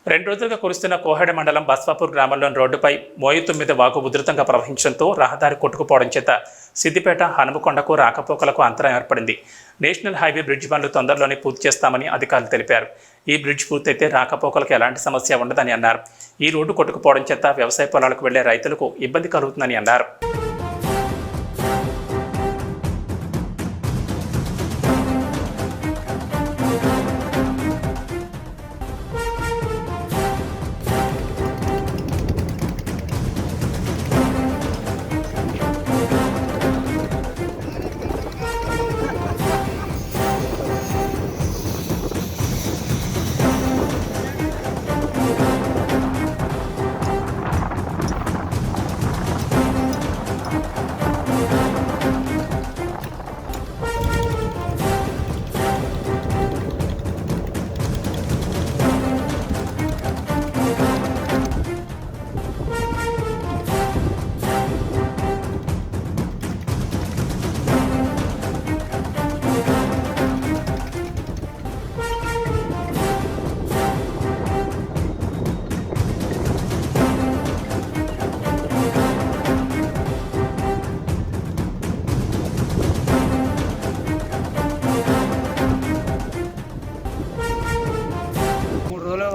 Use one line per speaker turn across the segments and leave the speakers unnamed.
2 రోజులుగా కురుస్తున్న కోహెడ మండలం బస్వాపూర్ గ్రామంలోని రోడ్డుపై మోయి9 వాగు ఉధృతంగా ప్రవహించడంతో రహదారి కొట్టుకుపోవడం చేత సిద్దిపేట హనుమకొండకు రాకపోకలకు అంతరం ఏర్పడింది. నేషనల్ హైవే బ్రిడ్జ్ పనులు తొందరలోనే పూర్తి చేస్తామని అధికారులు తెలిపారు. ఈ బ్రిడ్జ్ పూర్తయితే రాకపోకలకు ఎలాంటి సమస్య ఉండదని అన్నారు. ఈ రోడ్డు కొట్టుకుపోవడం చేత వ్యవసాయ పొలాలకు వెళ్లే రైతులకు ఇబ్బంది కలుగుతుందని అన్నారు.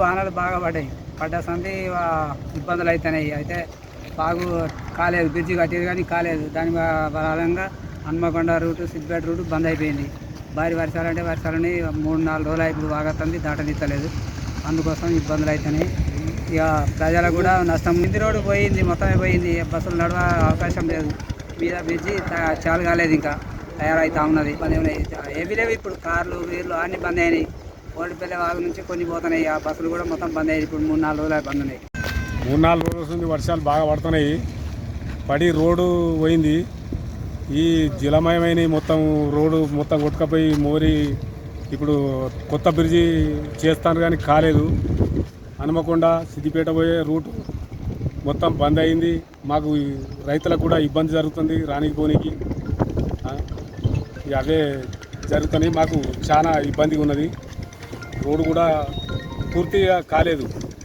వానలు బాగా పడ్డ సంది ఇబ్బందులు అవుతున్నాయి. అయితే బాగు కాలేదు, బ్రిడ్జి కట్టేది కానీ కాలేదు. దాని బలంగా హన్మకొండ రూటు సిద్దిపేట రూటు బంద్ అయిపోయింది. భారీ వర్షాలంటే వర్షాలని 3-4 రోజులు ఇప్పుడు బాగా దాటనిస్తలేదు. అందుకోసం ఇబ్బందులు అవుతున్నాయి. ఇక ప్రజలకు కూడా నష్టం. ఇంటి రోడ్డు పోయింది, మొత్తమే పోయింది. బస్సులు నడవ అవకాశం లేదు. మీద బ్రిడ్జి చాలు కాలేదు, ఇంకా తయారైతా ఉన్నది. ఏవి లేవు ఇప్పుడు. కార్లు వీర్లు అన్నీ బంద్ అయినాయి. ఓడిపల్లి వాగు నుంచి కొన్ని పోతున్నాయి. ఆ బస్సులు కూడా మొత్తం బంద్ అయ్యాయి. ఇప్పుడు 3-4 రోజులు బంద్ ఉన్నాయి.
3-4 రోజుల నుంచి వర్షాలు బాగా పడుతున్నాయి. పడి రోడ్డు పోయింది. ఈ జలమయమైన మొత్తం రోడ్డు మొత్తం కొట్టుకపోయి మోరి ఇప్పుడు కొత్త బ్రిడ్జి చేస్తాను కానీ కాలేదు. హనుమకొండ సిద్దిపేట పోయే రూటు మొత్తం బంద్ అయింది. మాకు రైతులకు కూడా ఇబ్బంది జరుగుతుంది రానికి పోనీకి. అవే జరుగుతున్నాయి. మాకు చాలా ఇబ్బందిగా ఉన్నది. రోడ్డు కూడా పూర్తిగా కాలేదు.